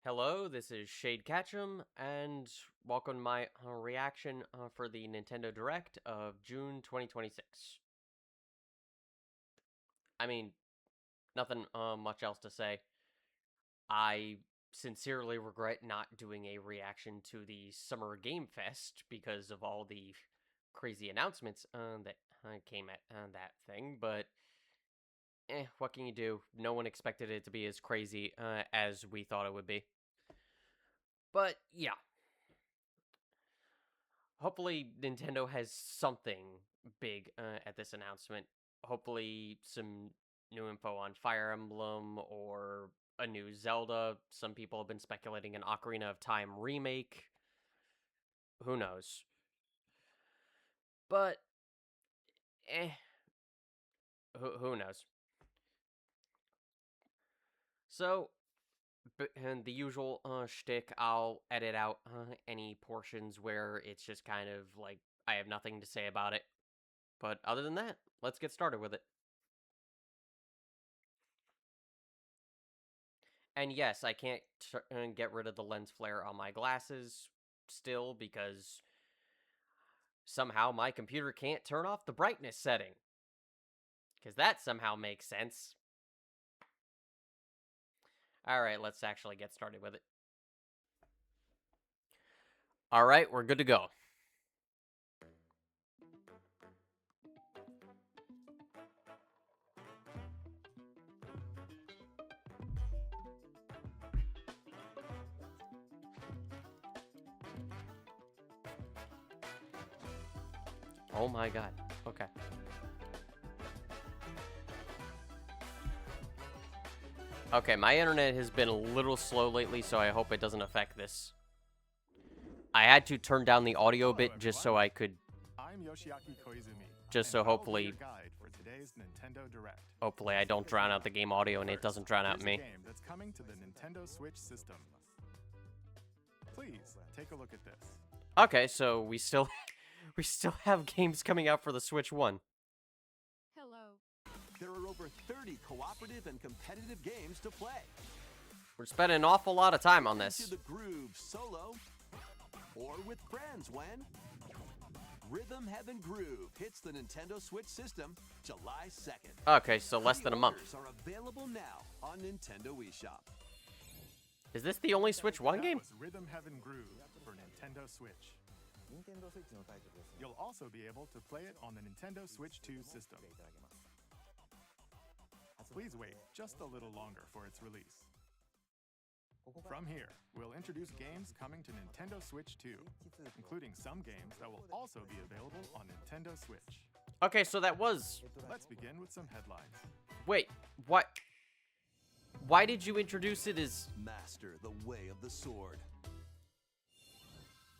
Hello, this is Shade Ketchum, and welcome to my reaction for the Nintendo Direct of June 2026. I mean, nothing much else to say. I sincerely regret not doing a reaction to the Summer Game Fest because of all the crazy announcements that came at that thing, but what can you do? No one expected it to be as crazy as we thought it would be. But yeah. Hopefully, Nintendo has something big at this announcement. Hopefully, some new info on Fire Emblem or a new Zelda. Some people have been speculating an Ocarina of Time remake. Who knows? But, who knows? So, and the usual shtick, I'll edit out any portions where it's just kind of like I have nothing to say about it. But other than that, let's get started with it. And yes, I can't get rid of the lens flare on my glasses still because somehow my computer can't turn off the brightness setting. Because that somehow makes sense. Alright, let's actually get started with it. Alright, we're good to go. Oh my god. Okay. Okay, my internet has been a little slow lately, so I hope it doesn't affect this. I had to turn down the audio a bit just so I could... Just so hopefully... Hopefully I don't drown out the game audio and it doesn't drown out me. That's coming to the Nintendo Switch system. Please take a look at this. Okay, so we still have games coming out for the Switch 1. Hello. There are over 30 cooperative and competitive games to play. We're spending an awful lot of time on this. Into the groove solo or with friends when Rhythm Heaven Groove hits the Nintendo Switch system July 2nd. Okay, so less than a month. Pre-orders are available now on Nintendo eShop. Is this the only Switch 1 game? That was Rhythm Heaven Groove for Nintendo Switch. You'll also be able to play it on the Nintendo Switch 2 system. Please wait just a little longer for its release. From here, we'll introduce games coming to Nintendo Switch 2, including some games that will also be available on Nintendo Switch. Okay, so that was... Let's begin with some headlines. Wait, what? Why did you introduce it as... Master the Way of the Sword.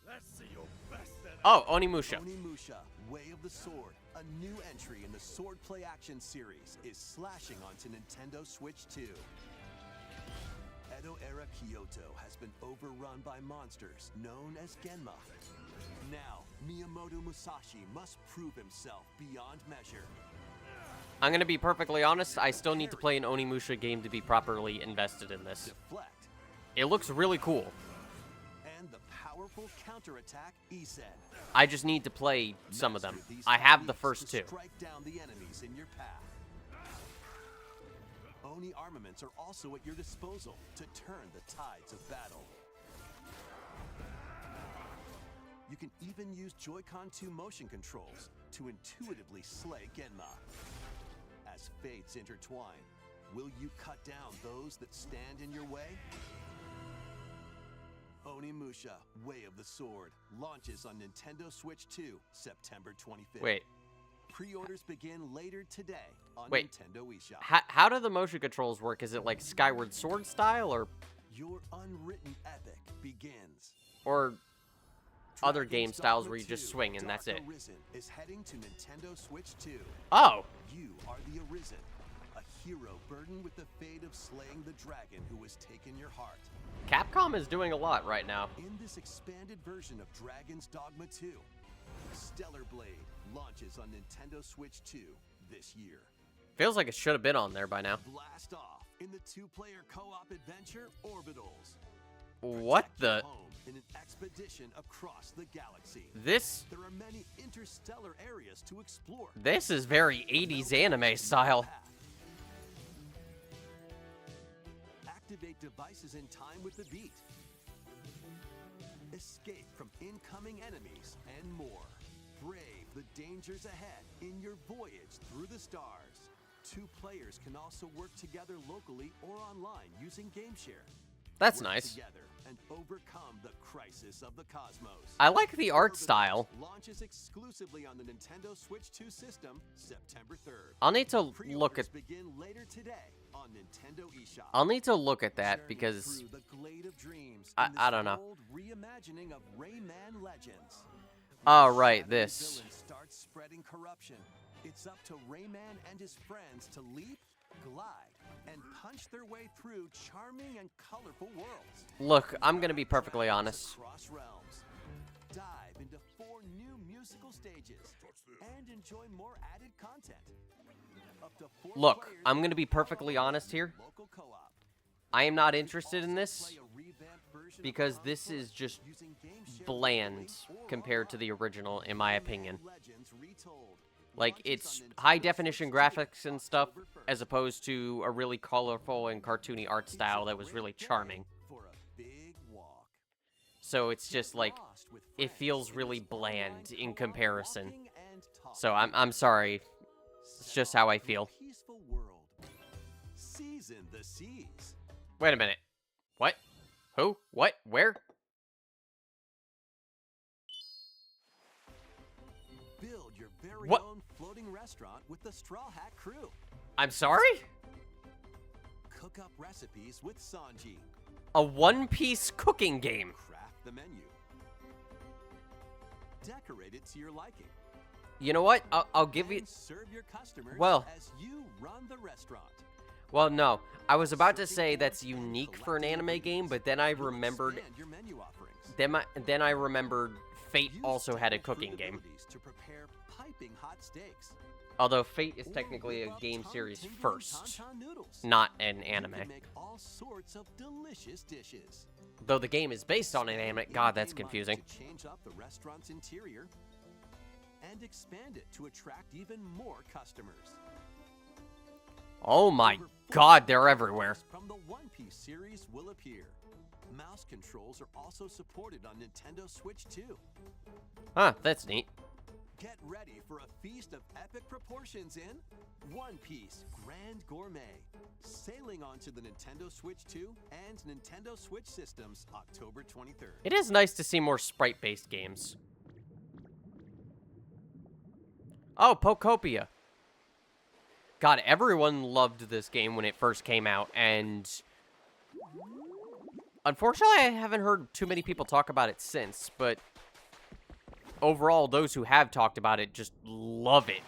Let's see your best. Oh, Onimusha. Onimusha, Way of the Sword, a new entry in the Sword Play Action series, is slashing onto Nintendo Switch 2. Edo-era Kyoto has been overrun by monsters known as Genma. Now, Miyamoto Musashi must prove himself beyond measure. I'm gonna be perfectly honest, I still need to play an Onimusha game to be properly invested in this. Deflect. It looks really cool. And the powerful counterattack Isen. I just need to play some of them. Master these I have the techniques first to two. strike down the enemies in your path. Oni armaments are also at your disposal to turn the tides of battle. You can even use Joy-Con 2 motion controls to intuitively slay Genma. As fates intertwine, will you cut down those that stand in your way? Onimusha, Way of the Sword, launches on Nintendo Switch 2, September 25th. Wait, Pre-orders begin later today on Wait. Nintendo eShop. how do the motion controls work? Is it like Skyward Sword style or Your unwritten epic begins. other Dragon's game styles Dogma where you just 2, swing and that's Dark it? Arisen is heading to Nintendo Switch 2. Oh, You are the Arisen, a hero burdened with the fate of slaying the dragon who has taken your heart. Capcom is doing a lot right now. In this expanded version of Dragon's Dogma 2, Stellar Blade launches on Nintendo Switch 2 this year. Feels like it should have been on there by now. Blast off in the two-player co-op adventure Orbitals. What Protect your the? home in an expedition across the galaxy. This There are many interstellar areas to explore. is very 80s anime style. Activate devices in time with the beat. Escape from incoming enemies and more. Brave the dangers ahead in your voyage through the stars. 2 players can also work together locally or online using GameShare. That's Work nice. together and overcome the crisis of the cosmos. I like the art Orbital style. launches exclusively on the Nintendo Switch 2 system September 3rd. I'll need to look Pre-orders at begin later today on Nintendo eShop. I'll need to look at that Journey because through the glade of dreams I in this don't know. bold reimagining of Rayman Legends. Oh, When right, shadowy this. villain starts spreading corruption. It's up to Rayman and his friends to leap, glide, and punch their way through charming and colorful worlds. Look, I'm gonna be perfectly Travels honest. across realms. Dive into 4 new musical stages and enjoy more added content. Up to 4 Look, players I'm gonna can be perfectly co-op honest here. local co-op. I am not interested in Also this play a revamped version of because Armed this is Forces just using GameShare bland locally or compared to the online. original, in my Rayman opinion. Legends Retold Like, launches it's on high Nintendo definition Switch 2 graphics and stuff, October 1st. as opposed to a really colorful and cartoony art It's a style that was great really day charming. for a big walk. So it's Get just like, lost with it friends feels in really this bland online in co-op comparison. walking and talking. So I'm sorry. It's just how I Sail feel. through a peaceful world. Season the seas. Wait a minute. What? Who? What? Where? Build your very What? own floating restaurant with the Straw Hat Crew. I'm sorry? Cook up recipes with Sanji. A one-piece cooking game. Craft the menu. Decorate it to your liking. You know what? I'll give you... And serve your customers Well- as you run the restaurant. Well, no. I was about to say that's unique for an anime game, but then I You'll remembered... expand your menu offerings. Then I remembered Fate Use also had a double cooking food game. abilities to prepare piping hot steaks. Although Fate is Or technically whip a up game tongue series tingling first, tauntaun noodles. not an You anime. can make all sorts of delicious dishes. Though the game is based on an anime. Spend God, that's in-game money confusing. To change up the restaurant's interior and expand it to attract even more customers. Oh my Over 40 God, they're everywhere. characters from the One Piece series will appear. Mouse controls are also supported on Nintendo Switch 2. Huh, that's neat. Get ready for a feast of epic proportions in One Piece Grand Gourmet. Sailing onto the Nintendo Switch 2 and Nintendo Switch systems October 23rd. It is nice to see more sprite-based games. Oh, Pokopia. God, everyone loved this game when it first came out, and... Unfortunately, I haven't heard too many people talk about it since, but... Overall, those who have talked about it just love it.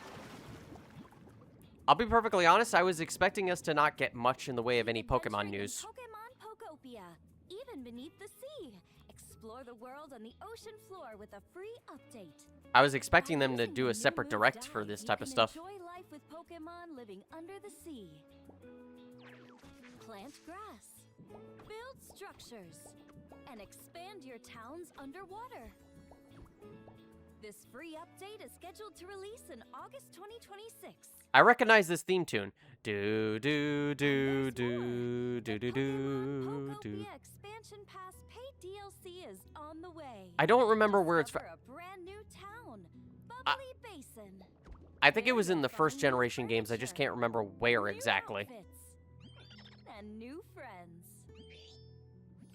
I'll be perfectly honest, I was expecting us to not get much in the way of any Pokemon Adventuring in news. Pokemon Pokopia, even beneath the sea. Explore the world on the ocean floor with a free update. I was expecting By them to using do the a new separate move direct for Dive, this you type of can stuff. Enjoy life with Pokemon living under the sea. Plant grass, build structures, and expand your towns underwater. This free update is scheduled to release in August 2026. I recognize this theme tune. Do do And do there's do more. do The do do Pokemon do. Pokopia Expansion Pass paid DLC is on the way. I don't remember where it's from. Discover a brand new town, I- Bubbly Basin. I think it was in the Find first new generation games. I just furniture, can't remember where new exactly. outfits, and new friends.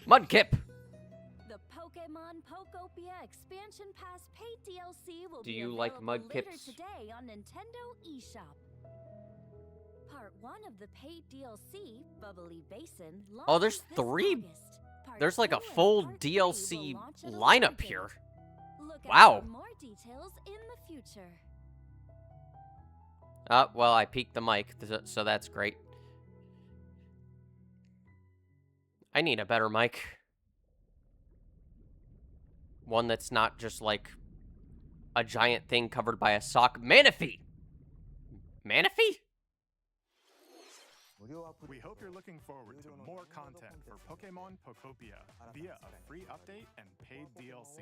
Mudkip. The Pokemon Pokopia Expansion Pass paid DLC will Do be you like available later Mudkips? today on Nintendo eShop. Part 1 of the paid DLC, Bubbly Basin, Oh, there's launches this 3. August. Part There's like a 2 and full Part 3 DLC will launch at a lineup later here. date. Look Wow. out for more details in the future. Well, I peaked the mic, so that's great. I need a better mic. One that's not just like a giant thing covered by a sock. Manaphy! Manaphy? We hope you're looking forward to more content for Pokemon Pokopia via a free update and paid DLC.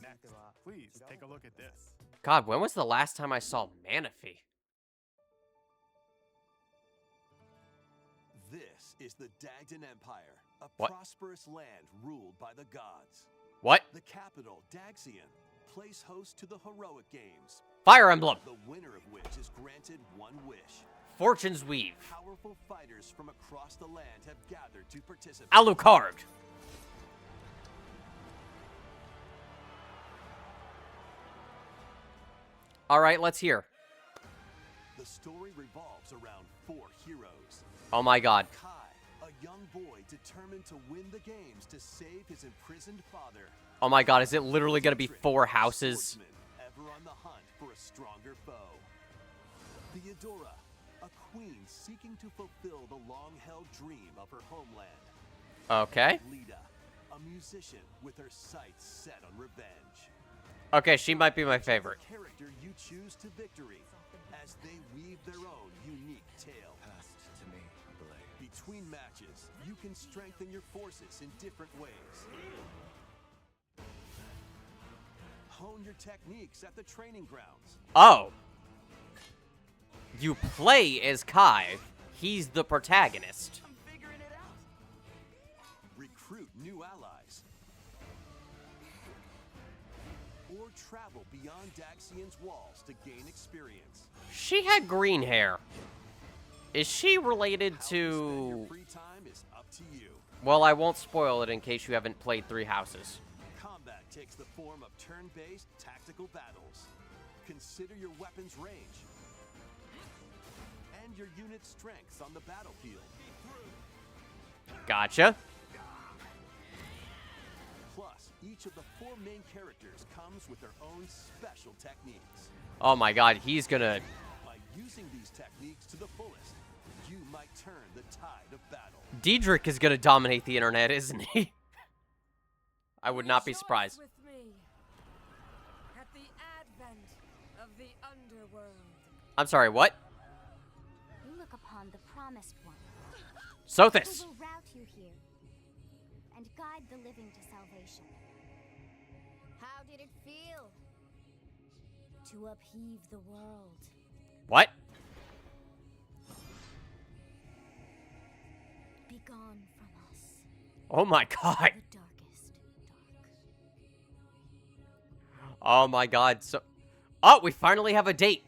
Next, please take a look at this. God, when was the last time I saw Manaphy? This is the Dagdan Empire, a What? prosperous land ruled by the gods. What? The capital, Daxian, plays host to the heroic games, Fire Emblem. the winner of which is granted one wish. Fortune's Weave. Powerful fighters from across the land have gathered to participate. Alucard. All right, let's hear. The story revolves around 4 heroes. Oh my God. Kai, a young boy determined to win the games to save his imprisoned father. Oh my God, is it literally gonna be 4 houses? Swordsman, ever on the hunt for a stronger foe. Theodora, a queen seeking to fulfill the long-held dream of her homeland. Okay. Lita, a musician with her sights set on revenge. Okay, she might be my favorite. Character you choose to victory as they weave their own unique tale. Passed to me, Blade. Between matches, you can strengthen your forces in different ways. Hone your techniques at the training grounds. Oh. You play as Kai. He's the protagonist. I'm figuring it out. Recruit new allies. Or travel beyond Daxian's walls to gain experience. She had green hair. Is she related How you spend your to... free time is up to you. Well, I won't spoil it in case you haven't played 3 Houses. Combat takes the form of turn-based tactical battles. Consider your weapon's range and your unit's strengths on the battlefield. Gotcha. Plus, each of the 4 main characters comes with their own special techniques. Oh my God, he's gonna... By using these techniques to the fullest, you might turn the tide of battle. Diedrich is gonna dominate the internet, isn't he? I would not be surprised. Rejoice with me at the advent of the underworld. I'm sorry, what? You look upon the promised one, Sothis! who will route you here and guide the living to salvation. How did it feel to upheave the world? What? Be gone from us, Oh my God. the darkest dark. Oh my God. So... Oh, we finally have a date.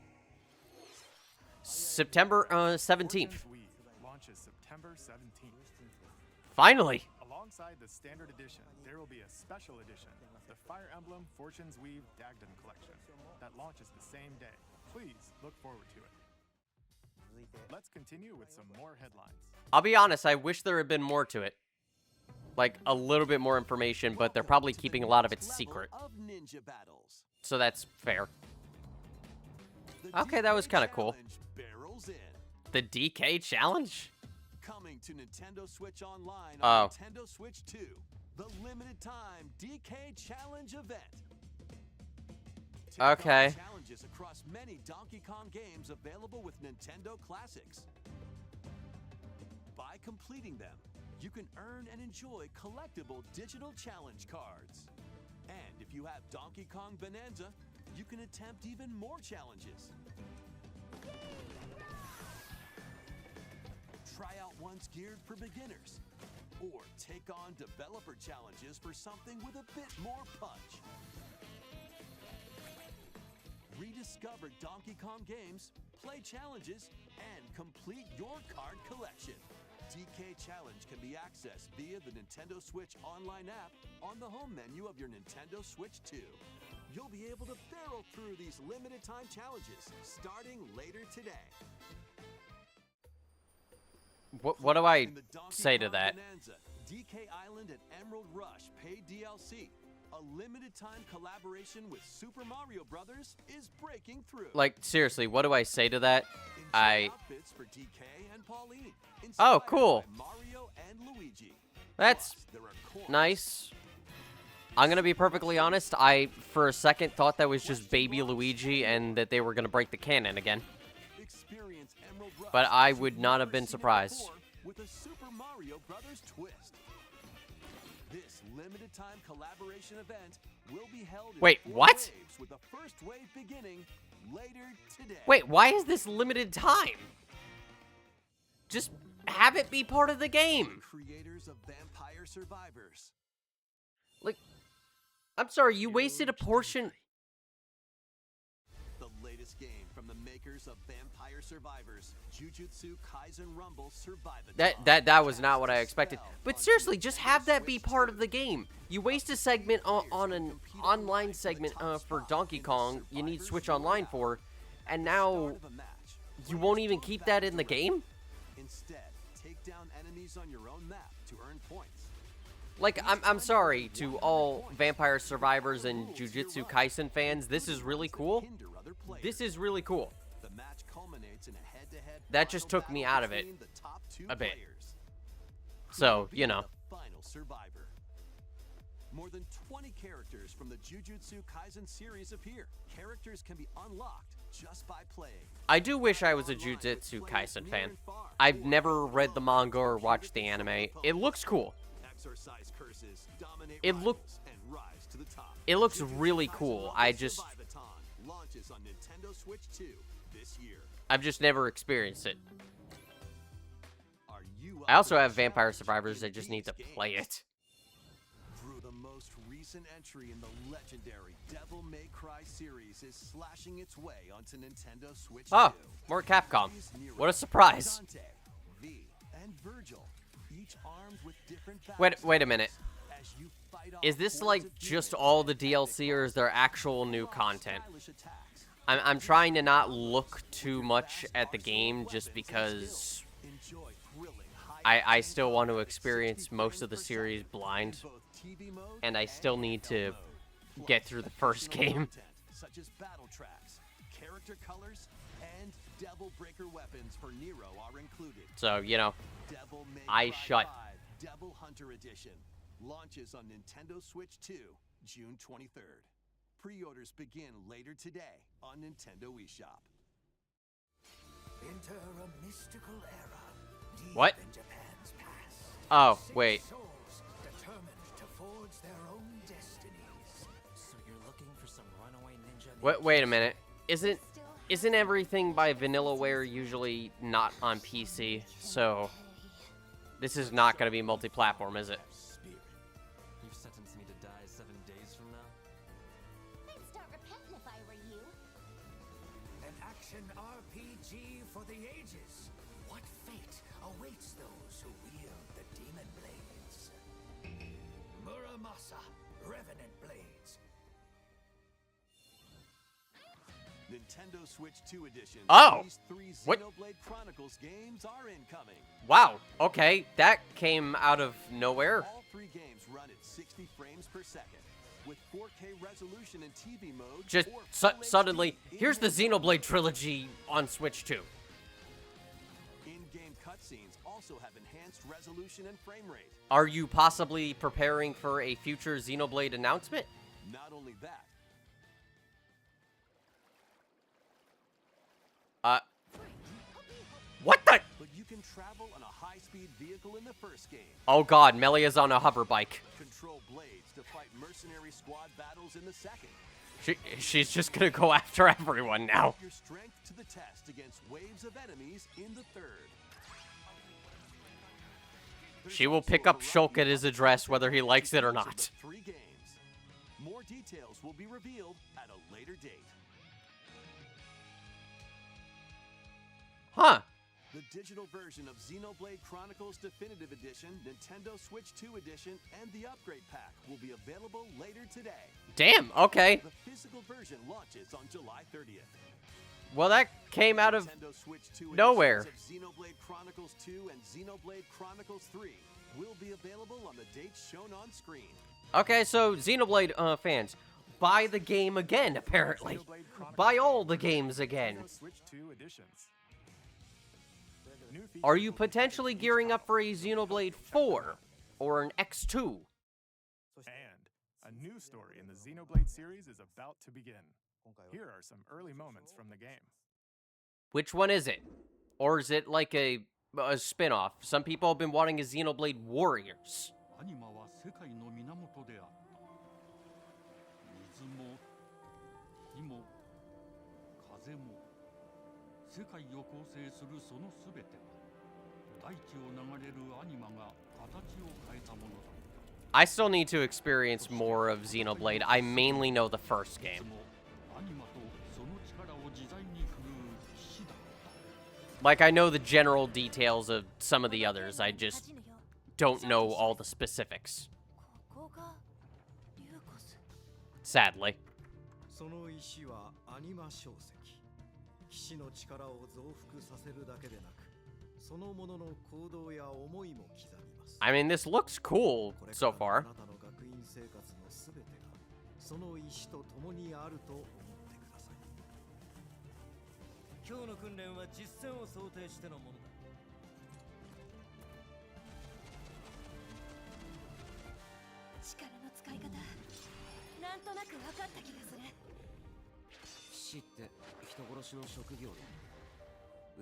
September 17th. Fortune's Weave launches September 17th. Finally. Alongside the standard edition, there will be a special edition, the Fire Emblem Fortune's Weave Dagdan Collection, that launches the same day. Please look forward to it. Let's continue with some more headlines. I'll be honest, I wish there had been more to it. Like, a little bit more information, but they're probably Welcome to keeping the a lot of it next level secret. Of ninja battles. So that's fair. The Okay, that was DK kinda cool. Challenge barrels in. The DK challenge? Coming to Nintendo Switch Online Oh. on Nintendo Switch 2, the limited time DK Challenge event. Take on Okay. Challenges across many Donkey Kong games available with Nintendo Classics. By completing them, you can earn and enjoy collectible digital challenge cards. And if you have Donkey Kong Bonanza, you can attempt even more challenges. Try out ones geared for beginners, or take on developer challenges for something with a bit more punch. Rediscover Donkey Kong games, play challenges, and complete your card collection. DK Challenge can be accessed via the Nintendo Switch Online app on the home menu of your Nintendo Switch 2. You'll be able to barrel through these limited time challenges starting later today. What do I In the Donkey say to Kong that? Bonanza, DK Island and Emerald Rush paid DLC. A limited time collaboration with Super Mario Brothers is breaking through. Like, seriously, what do I say to that? Enjoy outfits for DK and Pauline. Oh, inspired cool. by Mario and Luigi. That's Plus, there are coins. nice. I'm gonna be perfectly honest, I, for a second, thought that was just baby Luigi and that they were gonna break the canon again. Experience Emerald but I would not have been surprised. With a Super Mario Brothers twist. This limited time collaboration event will be held in Wait, 4 what? waves, with the first wave beginning later today. Wait, why is this limited time? Just have it be part of the game. Creators of Vampire Survivors. Like, I'm sorry, you wasted a portion. The latest game from the makers of Vampire Survivors, Jujutsu Kaisen Rumble Survivathon. That was not what I expected. But seriously, just have that be part of the game. You waste a segment on an online segment for Donkey Kong you need Switch Online for, and now you won't even keep that in the game? Instead, take down enemies on your own map to earn points. Like, I'm sorry to all Vampire Survivors and Jujutsu Kaisen fans, this is really cool. This is really cool. The match culminates in a head-to-head That just took me out of it between the top 2 a bit. players. So, you know. The final survivor. More than 20 characters from the Jujutsu Kaisen series appear. Characters can be unlocked just by playing. I do wish I was a Jujutsu Kaisen fan. I've never read the manga or watched the anime. It looks cool. Exorcise curses, dominate It rivals, and rise to the top. It looks Jujutsu really Kaisen cool. Rumble I just Survivathon launches on Nintendo Switch 2 this year. I've just never experienced it. Are you I also up for have the Vampire challenge Survivors, I in just need to these play games? it. Through the most recent entry in the legendary Devil May Cry series is slashing its way onto Nintendo Switch 2. Oh, more Capcom. These Nero, What a surprise. Dante, V, and Virgil, each armed with different Wait a minute. as you fight off Is this hordes like of just demons all the and DLC or is there actual new launch content? stylish attacks. I'm trying to not look too much at the game just because Enjoy thrilling high I still want to experience most of the series blind, and I still need to get through the first game. Such as battle tracks, character colors, and Devil Breaker weapons for Nero are included. So, you know, Devil May I Cry shut. 5 Devil Hunter Edition launches on Nintendo Switch 2, June 23rd. Pre-orders begin later today on Nintendo eShop. Enter a mystical era. Deep What? in Japan's past. Oh, Six wait. souls determined to forge their own destinies. So you're looking for some runaway ninja? Wait a minute. Isn't everything by Vanillaware usually not on PC? So this is not going to be multi-platform, is it? You've sentenced me to die 7 days from now? I'd start repenting if I were you. An action RPG for the ages. What fate awaits those who wield the demon blades? Muramasa, Revenant Blades. Nintendo Switch 2 Edition. Oh! These 3 What? Xenoblade Chronicles games are incoming. Wow. Okay, that came out of nowhere. All 3 games run at 60 frames per second. With 4K resolution and TV mode. Just or full suddenly, HD here's the in-game Xenoblade trilogy on Switch 2. In-game cutscenes also have enhanced resolution and frame rate. Are you possibly preparing for a future Xenoblade announcement? Not only that, What the? but you can travel on a high-speed vehicle in the first game. Oh god, Melia's on a hover bike. Control blades to fight mercenary squad battles in the second. She's just gonna go after everyone now. Put your strength to the test against waves of enemies in the third. She will pick up Shulk at his address whether he likes it or not. 3 games. More details will be revealed at a later date. Huh. The digital version of Xenoblade Chronicles Definitive Edition, Nintendo Switch 2 Edition, and the Upgrade Pack will be available later today. Damn, okay. The physical version launches on July 30th. Well, that came out of Nintendo Switch 2 nowhere. editions of Xenoblade Chronicles 2 and Xenoblade Chronicles 3 will be available on the dates shown on screen. Okay, so Xenoblade fans, buy the game again, apparently. Xenoblade Chronicles Buy all the games again. Nintendo Switch 2 editions. New features Are you will be potentially added gearing each up for a Xenoblade 4 or an X2? And a new story in the Xenoblade series is about to begin. Here are some early moments from the game. Which one is it? Or is it like a spin-off? Some people have been wanting a Xenoblade Warriors. アニマは世界の源であった。水も火も風も世界を構成するそのすべては大地を流れるアニマが形を変えたものだ。 I still need to experience more of Xenoblade. I mainly know the first game. アニマとその力を自在に振るう騎士だった。 Like, I know the general details of some of the others. I just don't know all the specifics. ここがリューコス。 Sadly. その石はアニマ小石。騎士の力を増幅させるだけでなく、そのものの行動や思いも刻みます。 I mean, this looks cool so こ far. れからあなたの学院生活のすべてがその石と共にあると思ってください。今日の訓練は実戦を想定してのものだ。力の使い方、なんとなく分かった気がする。騎士って人殺しの職業で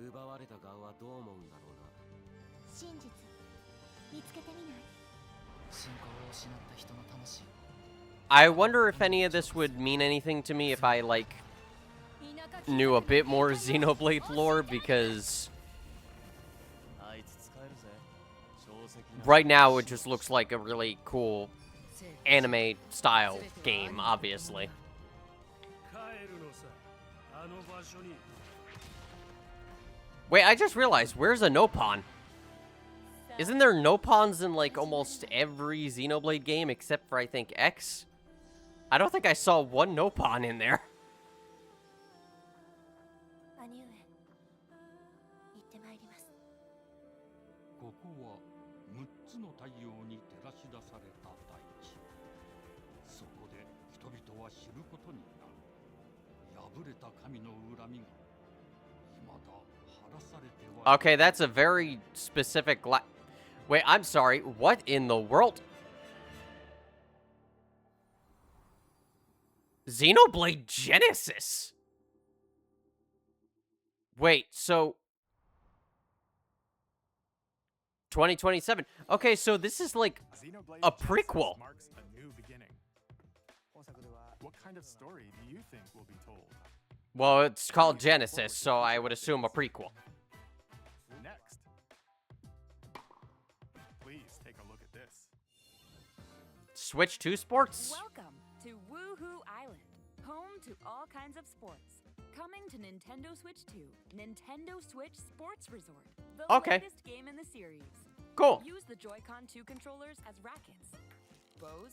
奪われた側はどう思うんだろうな。真実見つけてみない？信仰を失った人の魂。 I wonder if any of this would mean anything to me if I, like, knew a bit more Xenoblade lore, because right now it just looks like a really cool anime style game, obviously. 帰るのさ、あの場所に。 Wait, I just realized, where's a Nopon? Isn't there Nopons in, like, almost every Xenoblade game except for, I think, X? I don't think I saw one Nopon in there. 兄上、行ってまいります。ここは6つの太陽に照らし出された大地。そこで人々は知ることになる。破れた神の恨みが未だ晴らされては。 Okay, that's a very specific Wait, I'm sorry. What in the world? Xenoblade Genesis? Wait, so 2027. Okay, so this is like Xenoblade a Genesis prequel. marks a new beginning. What kind of story do you think will be told? Well, it's called Genesis, so I would assume a prequel. Next. Please take a look at this. Switch 2 sports? Welcome to Woohoo Island, home to all kinds of sports. Coming to Nintendo Switch 2, Nintendo Switch Sports Resort, the Okay. latest game in the series. Cool. Use the Joy-Con 2 controllers as rackets, bows.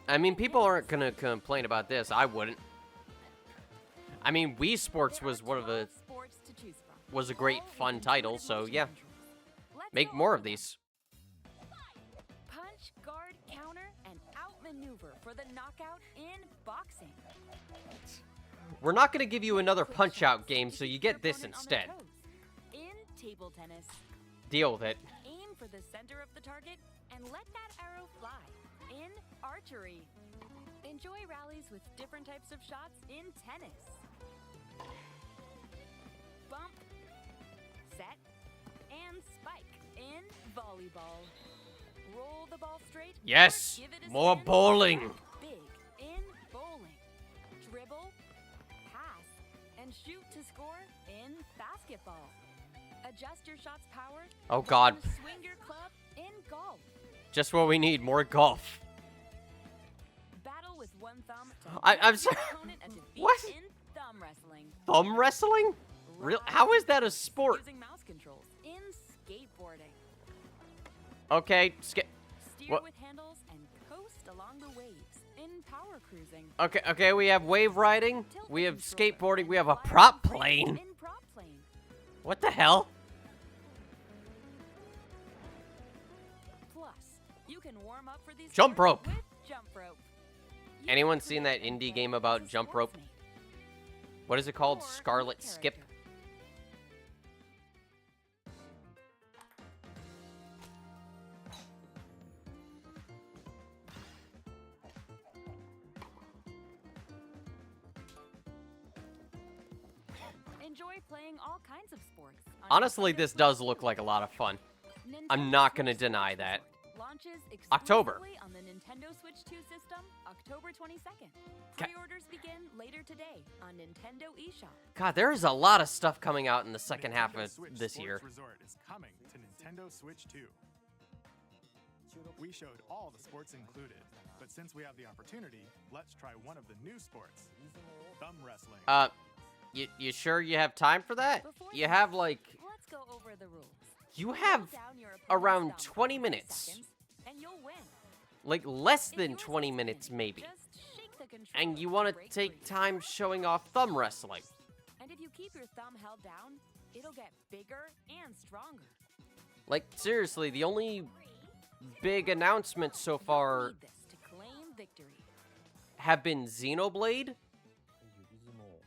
I mean, people aren't gonna complain about this. I wouldn't. I mean, Wii Sports There are was one of the 12 sports to choose from, was a great all with fun title, intuitive so motion yeah. controls. Let's Make go more over of them. these. Punch, guard, counter, and outmaneuver for the knockout in boxing. We're not gonna give you another Quick Punch-Out shots game, to so you keep your get this opponent on their instead. toes. In table tennis, Deal with it. aim for the center of the target and let that arrow fly. In archery, enjoy rallies with different types of shots in tennis. Bump, set, and spike in volleyball. Roll the ball straight. or Yes, give it a more spin. bowling. Big in bowling. Dribble, pass, and shoot to score in basketball. Adjust your shot's power. Oh, then God. Swing your club in golf. Just what we need, more golf. Battle with one thumb. to I'm give your sorry. opponent a defeat What? In thumb wrestling. Thumb wrestling? Real? How is that a sport? Using mouse controls. In skateboarding. Okay, Steer What? with handles and coast along the waves. In power cruising. okay, we have wave riding, Tilt we the have controller skateboarding, and we have a fly prop around plane. In prop plane. What the hell? Plus, you can warm up for these Jump sports rope. with jump rope. You Anyone can seen that create indie a game game about as a jump rope? sportsmate. What is it called? Or Scarlet new Skip? character. Enjoy playing all kinds of sports. on Honestly, Nintendo this Switch does 2. look like a lot of fun. I'm Nintendo not gonna Switch deny Sports that. Resort launches October. exclusively on the Nintendo Switch 2 system October 22nd. Ca- Pre-orders begin later today on Nintendo eShop. God, there is a lot of stuff coming out in the second half Nintendo of Switch this Sports year. Resort is coming to Nintendo Switch 2. We showed all the sports included, but since we have the opportunity, let's try one of the new sports. Thumb wrestling. You sure you have time for that? Before You have like Let's go over the rules. you have Hold down your opponent's around thumb for 20 30 minutes. seconds, and you'll win. like less If than yours 20 is minutes finished, maybe. just shake the And you controller want to break take free. time showing off thumb wrestling. And if you keep your thumb held down, it'll get bigger and stronger. Like seriously, the only big announcements so far Need this to claim victory. have been Xenoblade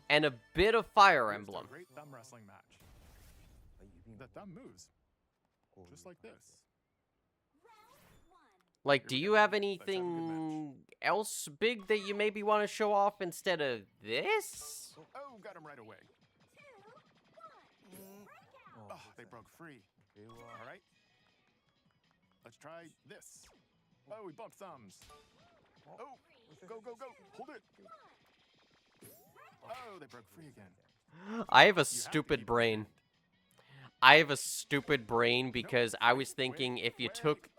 and a bit of Fire Here's to a Emblem. great thumb wrestling match. The thumb moves, just like this. Like, do you have Let's have a good anything else big that you maybe want to show off instead of this? Oh, got him right away. Oh, they broke free. All right. Let's try this. Oh, we bumped thumbs. Oh, go, go, go. Hold it. Oh, they broke free again. I have a stupid brain. I have a stupid brain because I was thinking if you took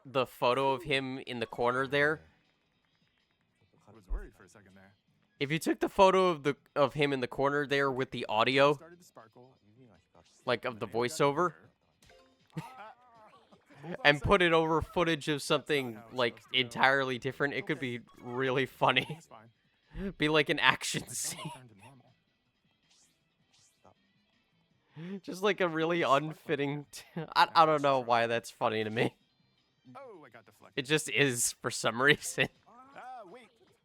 the photo of him in the corner there, I was worried for a second there. if you took the photo of him in the corner there with the audio, Started to sparkle. like of the Name got voiceover, bigger. Hold on a and second. put it over footage of something how it's like supposed to go. entirely different, it could be really funny. It's fine. Be like an action My thumb scene. returned to normal. Just like a really unfitting. I don't know why that's funny to me. Oh, I got deflected. It just is for some reason. Ah,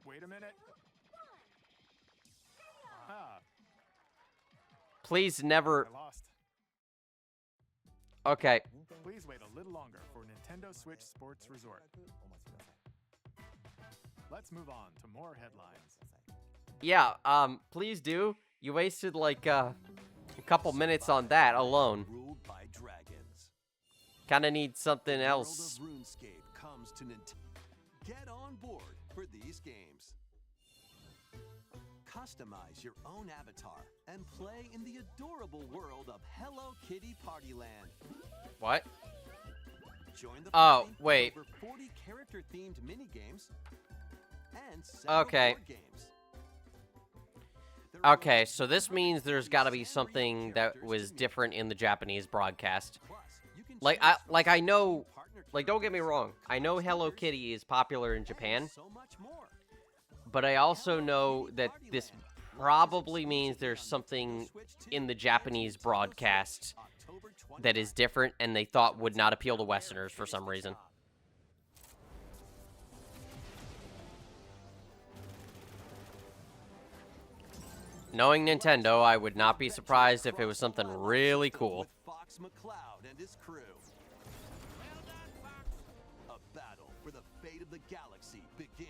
wait a minute. Ah, Please never. I lost. Okay. Please wait a little longer for Nintendo Switch Sports Resort. Let's move on to more headlines. Yeah. Please do. You wasted like a couple minutes on that alone. Ruled by dragons. Kind of need something The else. world of RuneScape comes to Nintendo. Get on board for these games. Customize your own avatar and play in the adorable world of Hello Kitty Partyland. What? Join the Oh, party with wait. over 40 character-themed mini-games and several Okay. board games. There are Okay, over so this means there's 140 got to be Sanrio something that characters was to meet. different in the Japanese broadcast. Plus, you can Like choose from I know, partner like don't get me characters, wrong. I know Hello stickers, Kitty is popular in and Japan, so much more. but I also know that this probably means there's something in the Japanese broadcast that is different and they thought would not appeal to Westerners for some reason. Knowing Nintendo, I would not be surprised if it was something really cool. With Fox McCloud and his crew. A battle for the fate of the galaxy begins.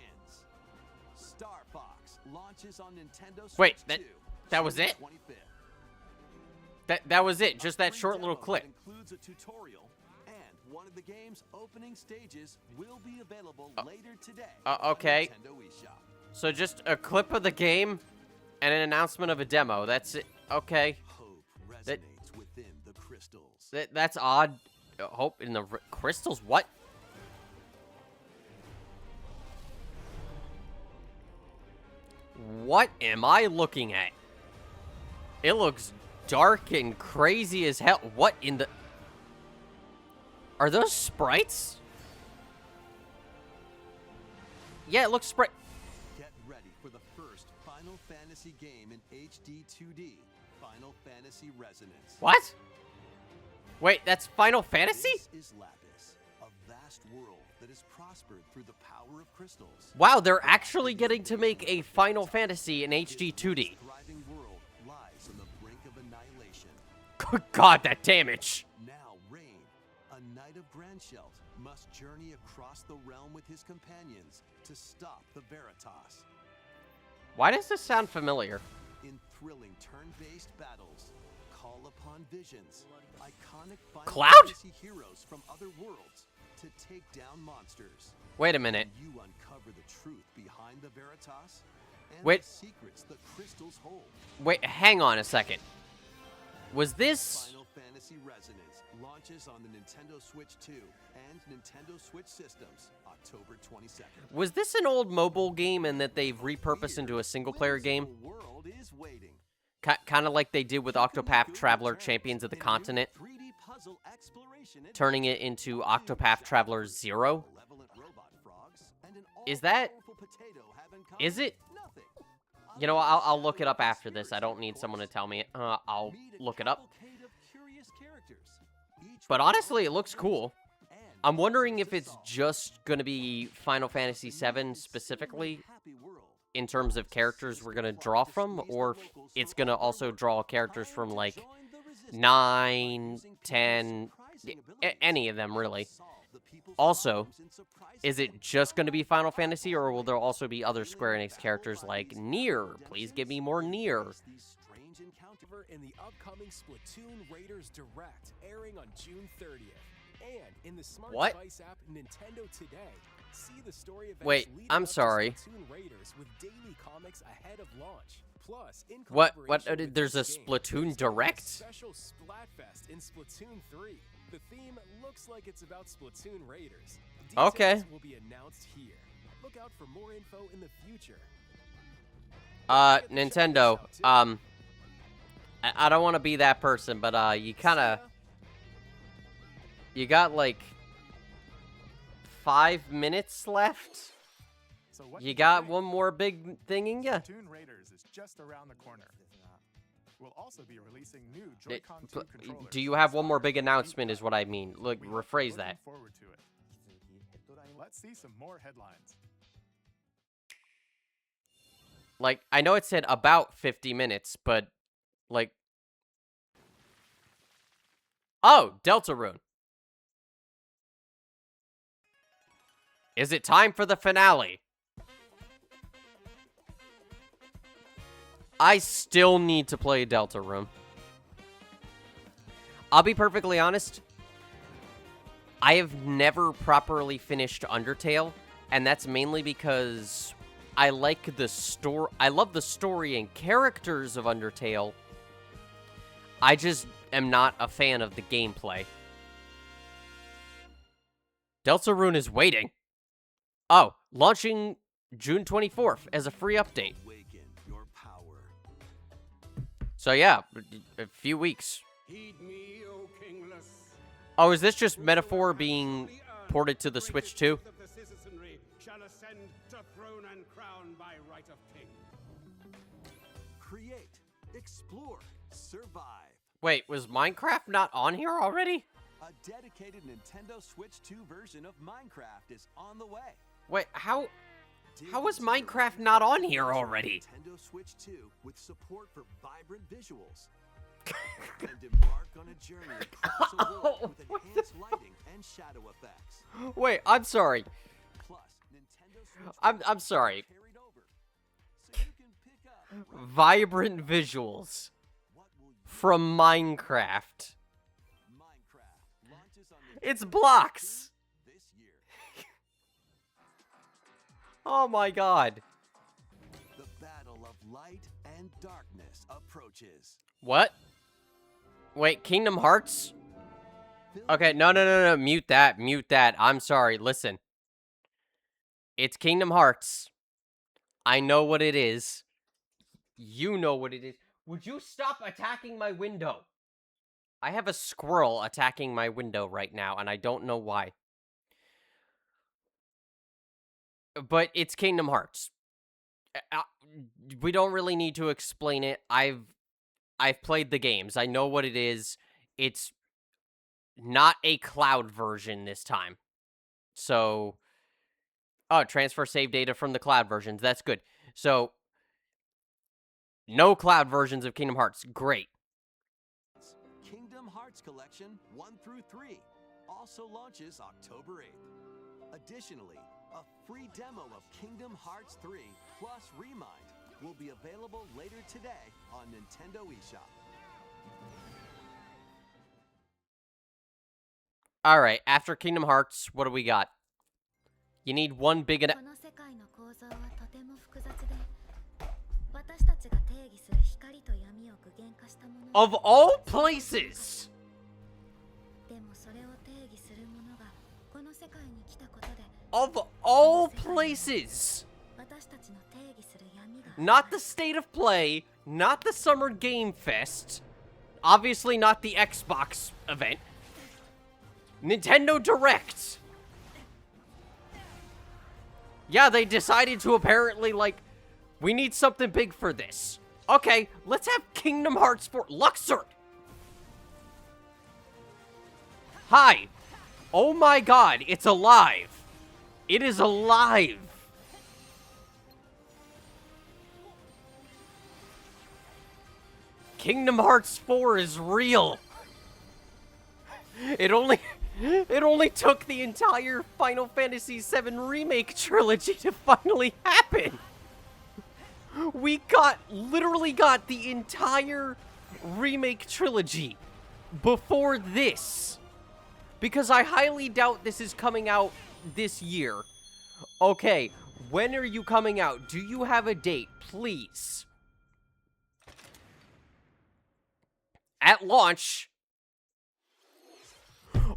Star Fox launches on Nintendo Switch Wait, 2, that was June it? 25th. That was it, just that Free short little demo clip. that includes a tutorial, and one of the game's opening stages will be available later today. Okay. On Nintendo eShop. So just a clip of the game and an announcement of a demo. That's it. Okay. Hope That- resonates within the crystals. That's odd. Hope in the crystals? What? What am I looking at? It looks dark and crazy as hell. What in the... Are those sprites? Yeah, it looks sprite... Get ready for the first Final Fantasy game in HD 2D, Final Fantasy Resonance. What? Wait, that's Final Fantasy? This is Lapis, a vast world that has prospered through the power of crystals. Wow, they're actually getting to make a Final Fantasy in HD 2D. Thriving world lies on the brink of annihilation. Good God, that damage. Now Rain, a knight of Grandshelt, must journey across the realm with his companions to stop the Veritas. Why does this sound familiar? in thrilling turn-based battles, call upon visions, iconic Final Cloud? Fantasy heroes from other worlds to take down monsters. Wait a minute. You uncover the truth behind the Veritas and Wait. the secrets the crystals hold. Wait, hang on a second. Was this... Final Fantasy Resonance launches on the Nintendo Switch 2 and Nintendo Switch systems October 22nd. Was this an old mobile game and that they've repurposed into a single-player game? The world is waiting. Kind of like they did with Octopath Traveler Champions of the Continent, 3D puzzle exploration turning it into Octopath Traveler 0. Is that... Is it? You know, I'll look it up after this. I don't need someone to tell me it. I'll look it up. But honestly, it looks cool. I'm wondering if it's just going to be Final Fantasy VII specifically in terms of characters we're going to draw from, or if it's going to also draw characters from, like, 9, 10, any of them, really. Also, is it just going to be Final Fantasy, or will there also be other Square Enix characters like Nier? Please give me more Nier. In the upcoming Splatoon Raiders Direct, airing on June 30th. And in the smart device app Nintendo Today, see the story events leading I'm up to sorry. Splatoon Raiders with daily comics ahead of launch. Plus, in What? collaboration with There's a this game, Splatoon there's Direct? a special Splatfest in Splatoon 3. The theme looks like it's about Splatoon Raiders. Details Okay. will be announced here. Look out for more info in the future. Nintendo, I don't want to be that person, but, you kind of... You got, like, 5 minutes left? You got one more big thing in ya? Splatoon Raiders is just around the corner. We'll also be releasing new Joy-Con 2 controllers. Do you have one more big announcement is what I mean. Look, rephrase that. Forward to it. Let's see some more headlines. Like, I know it said about 50 minutes, but, like... Oh, Deltarune. Is it time for the finale? I still need to play Deltarune. I'll be perfectly honest. I have never properly finished Undertale, and that's mainly because I like the story. I love the story and characters of Undertale. I just am not a fan of the gameplay. Deltarune is waiting. Oh, launching June 24th as a free update. So yeah, a few weeks. Heed me, O kingless. Oh, is this just metaphor being ported to the Switch too? The citizenry shall ascend to throne and crown by right of king. Create, explore, survive. Wait, was Minecraft not on here already? A dedicated Nintendo Switch 2 version of Minecraft is on the way. Wait, how was Minecraft not on here already? Nintendo Switch 2 with support for vibrant visuals. And embark on a journey across a world with enhanced lighting and shadow effects. Wait, I'm sorry. Plus, Nintendo Switch I'm sorry. carried over, so you can pick up Vibrant visuals from Minecraft. Minecraft launches on It's blocks. this year. Oh my god. The battle of light and darkness approaches. What? Wait, Kingdom Hearts? Okay, no. Mute that. I'm sorry. Listen. It's Kingdom Hearts. I know what it is. You know what it is. Would you stop attacking my window? I have a squirrel attacking my window right now, and I don't know why. But it's Kingdom Hearts. We don't really need to explain it. I've played the games. I know what it is. It's not a cloud version this time. So, oh, transfer save data from the cloud versions. That's good. So, no cloud versions of Kingdom Hearts. Great. Kingdom Hearts Collection 1 through 3 also launches October 8th. Additionally, a free demo of Kingdom Hearts 3 plus Remind will be available later today on Nintendo eShop. Alright, after Kingdom Hearts, what do we got? You need one big... Of all places! Of all places! Not the State of Play, not the Summer Game Fest, obviously not the Xbox event. Nintendo Direct! Yeah, they decided to apparently, like, we need something big for this. Okay, let's have Kingdom Hearts 4. Luxord! Hi! Oh my god, it's alive! It is alive! Kingdom Hearts 4 is real! It only took the entire Final Fantasy VII Remake trilogy to finally happen! We literally got the entire remake trilogy before this. Because I highly doubt this is coming out this year. Okay, when are you coming out? Do you have a date, please? At launch.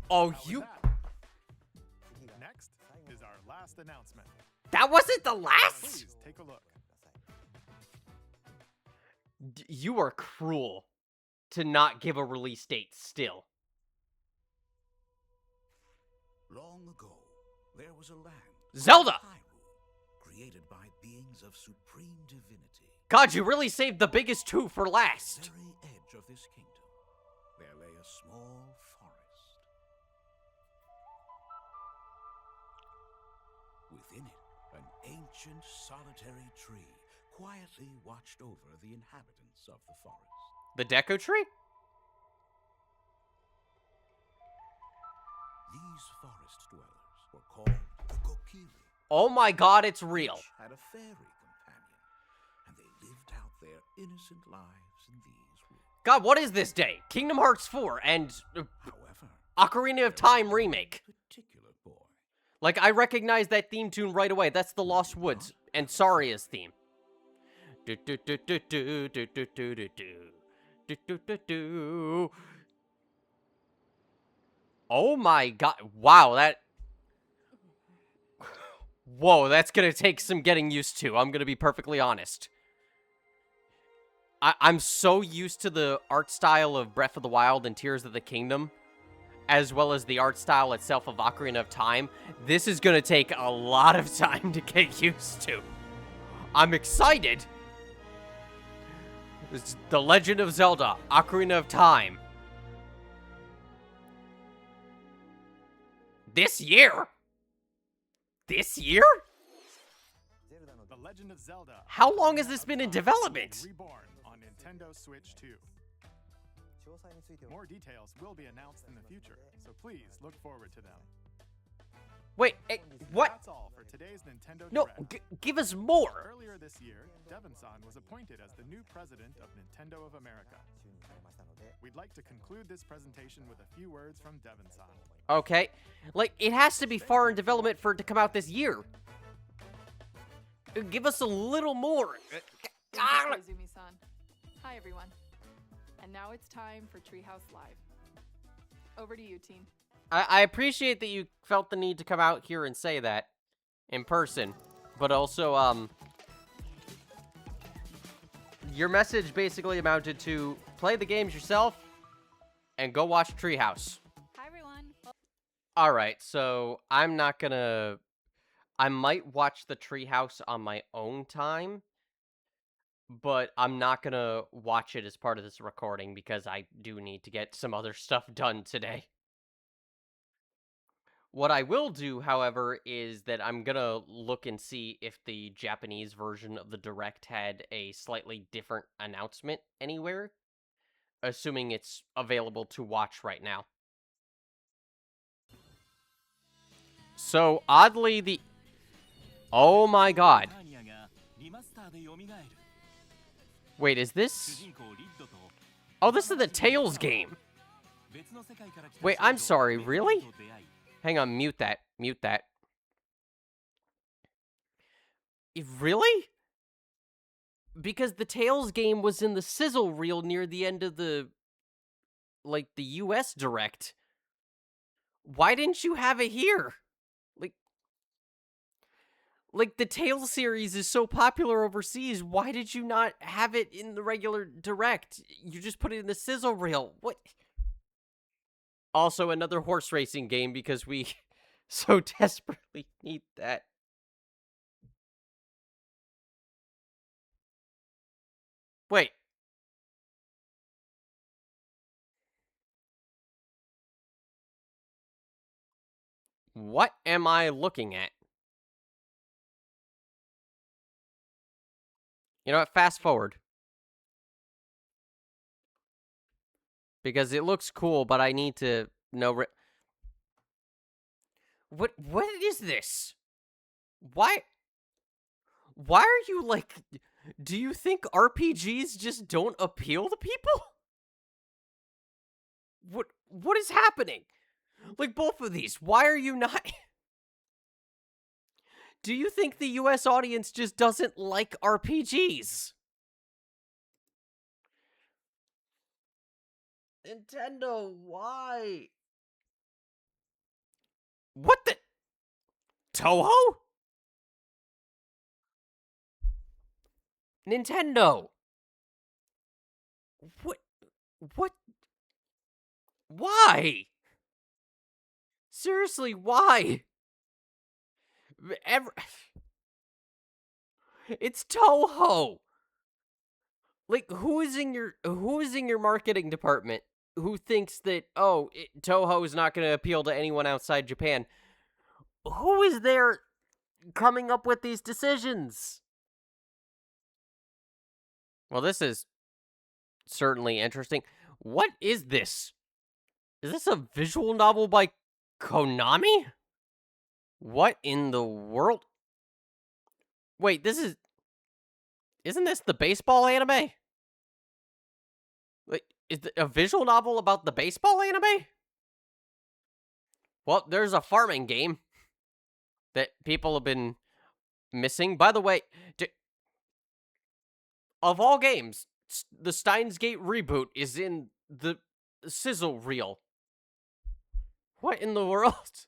Oh, you... Next is our last announcement. That wasn't the last? Please take a look. You are cruel to not give a release date still. Long ago, there was a land, Zelda! Hyrule, created by beings of supreme divinity. God, you really saved the biggest two for last. At the very edge of this kingdom, there lay a small forest. Within it, an ancient solitary tree quietly watched over the inhabitants of the forest. The Deco Tree? These forest dwellers were called the Kokiri. Oh my god, it's real. Each had a fairy companion, and they lived out their innocent lives in these woods. God, what is this day? Kingdom Hearts 4 and However, Ocarina of Time remake. particular boy. Like, I recognize that theme tune right away. That's the Lost Woods and Saria's theme. Do do do do do do do do do do do do do. Oh my god. Wow, that... Whoa, that's gonna take some getting used to. I'm gonna be perfectly honest. I'm so used to the art style of Breath of the Wild and Tears of the Kingdom, as well as the art style itself of Ocarina of Time. This is gonna take a lot of time to get used to. I'm excited. It's The Legend of Zelda, Ocarina of Time. This year? This year? The Legend of Zelda. How long has this been in development? Reborn on Nintendo Switch 2. More details will be announced in the future, so please look forward to them. Wait, what? That's all for today's Nintendo No, Direct. give us more. Earlier this year, Devon-san was appointed as the new president of Nintendo of America. We'd like to conclude this presentation with a few words from Devon-san. Okay. Like, it has to be far in development for it to come out this year. Give us a little more. Izumi-san. Hi, everyone. And now it's time for Treehouse Live. Over to you, team. I appreciate that you felt the need to come out here and say that in person, but also, your message basically amounted to play the games yourself and go watch Treehouse. Hi, everyone. Alright, so I'm not gonna... I might watch the Treehouse on my own time, but I'm not gonna watch it as part of this recording because I do need to get some other stuff done today. What I will do, however, is that I'm gonna look and see if the Japanese version of the Direct had a slightly different announcement anywhere, assuming it's available to watch right now. So, oddly, the... Oh my god. Wait, is this... Oh, this is the Tails game. Wait, I'm sorry, really? Hang on, mute that. Mute that. Really? Because the Tails game was in the sizzle reel near the end of the... like, the US Direct. Why didn't you have it here? Like, the Tales series is so popular overseas, why did you not have it in the regular Direct? You just put it in the sizzle reel. What? Also, another horse racing game because we so desperately need that. Wait. What am I looking at? You know what? Fast forward. Because it looks cool, but I need to know... What is this? Why are you like... Do you think RPGs just don't appeal to people? What is happening? Like, both of these, why are you not... Do you think the US audience just doesn't like RPGs? Nintendo, why? What the... Toho? Nintendo. What? Why? Seriously, why? It's Toho. Like, who is in your marketing department who thinks that, Toho is not going to appeal to anyone outside Japan? Who is there coming up with these decisions? Well, this is certainly interesting. What is this? Is this a visual novel by Konami? What in the world? Wait, isn't this the baseball anime? Like, is it a visual novel about the baseball anime? Well, there's a farming game that people have been missing. By the way, of all games, the Steins Gate reboot is in the sizzle reel. What in the world?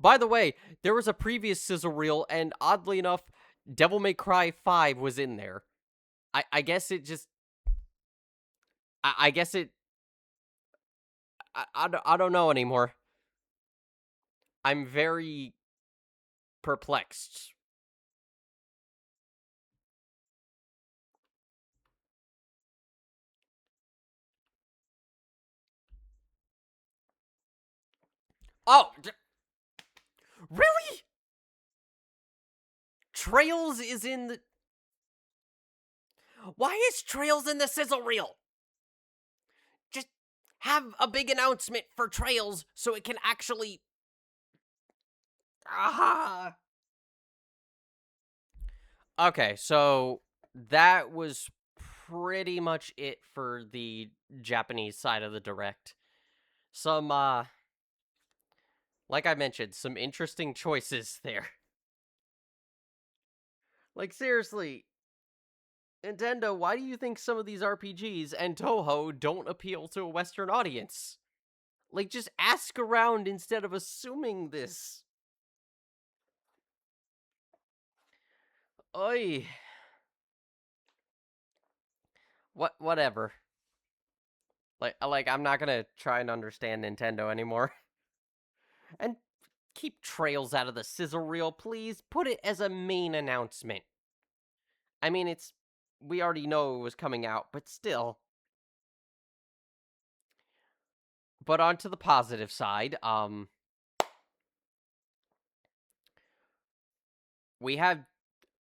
By the way, there was a previous sizzle reel, and oddly enough, Devil May Cry 5 was in there. I guess it just... I guess it... I don't know anymore. I'm very perplexed. Oh! Really? Trails is in the... Why is Trails in the sizzle reel? Just have a big announcement for Trails so it can actually... Aha! Okay, so that was pretty much it for the Japanese side of the Direct. Some, like I mentioned, some interesting choices there. Like, seriously, Nintendo, why do you think some of these RPGs and Toho don't appeal to a Western audience? Like, just ask around instead of assuming this. Oy. Whatever. Like, I'm not gonna try and understand Nintendo anymore. And keep Trails out of the sizzle reel, please. Put it as a main announcement. I mean, we already know it was coming out, but still. But on to the positive side, we have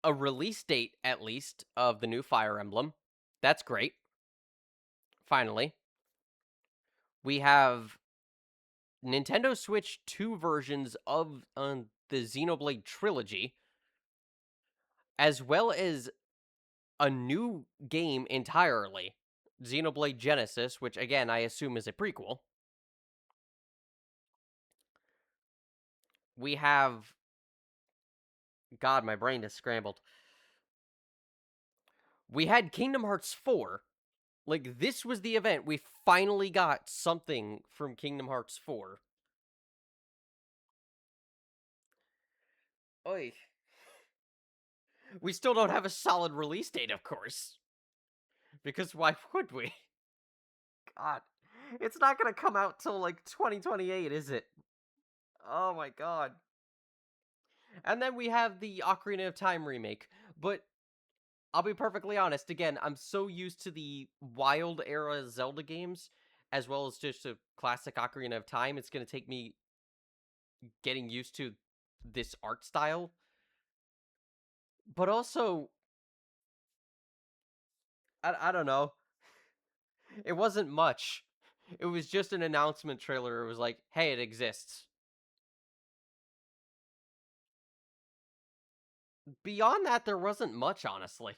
a release date, at least, of the new Fire Emblem. That's great. Finally. We have Nintendo Switch 2 versions of the Xenoblade trilogy, as well as a new game entirely. Xenoblade Genesis, which again I assume is a prequel. We have... God, my brain is scrambled. We had Kingdom Hearts 4. Like, this was the event. We finally got something from Kingdom Hearts 4. Oy. We still don't have a solid release date, of course. Because why would we? God. It's not gonna come out till, like, 2028, is it? Oh my god. And then we have the Ocarina of Time remake. But I'll be perfectly honest, again, I'm so used to the Wild era Zelda games, as well as just a classic Ocarina of Time, it's gonna take me getting used to this art style. But also, I don't know. It wasn't much. It was just an announcement trailer. It was like, hey, it exists. Beyond that, there wasn't much, honestly.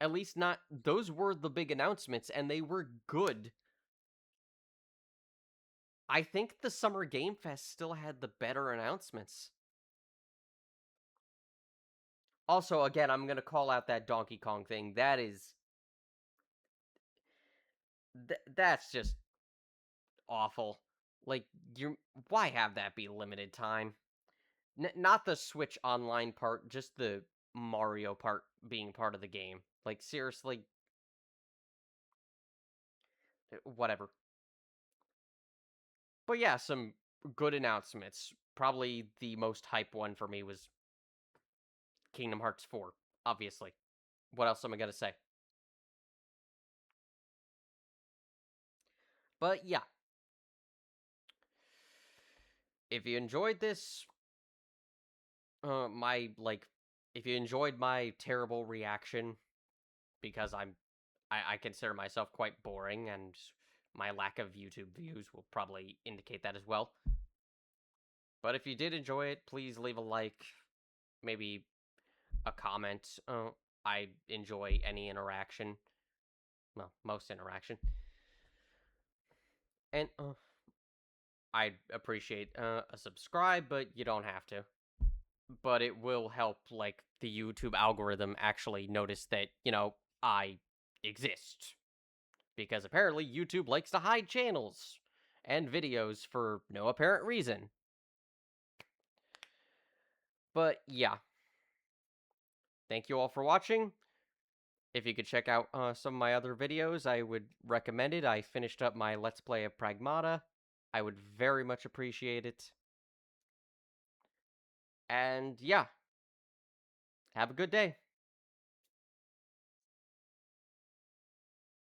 At least not... Those were the big announcements, and they were good. I think the Summer Game Fest still had the better announcements. Also, again, I'm gonna call out that Donkey Kong thing. That is... that's just awful. Like, why have that be limited time? Not the Switch Online part, just the Mario part being part of the game. Like, seriously? Whatever. But yeah, some good announcements. Probably the most hype one for me was Kingdom Hearts 4, obviously. What else am I gonna say? But yeah. If you enjoyed this, if you enjoyed my terrible reaction, because I consider myself quite boring, and my lack of YouTube views will probably indicate that as well. But if you did enjoy it, please leave a like, maybe a comment. I enjoy any interaction. Well, most interaction. And I'd appreciate a subscribe, but you don't have to. But it will help, like, the YouTube algorithm actually notice that, I exist. Because apparently YouTube likes to hide channels and videos for no apparent reason. But yeah. Thank you all for watching. If you could check out some of my other videos, I would recommend it. I finished up my Let's Play of Pragmata. I would very much appreciate it. And yeah. Have a good day.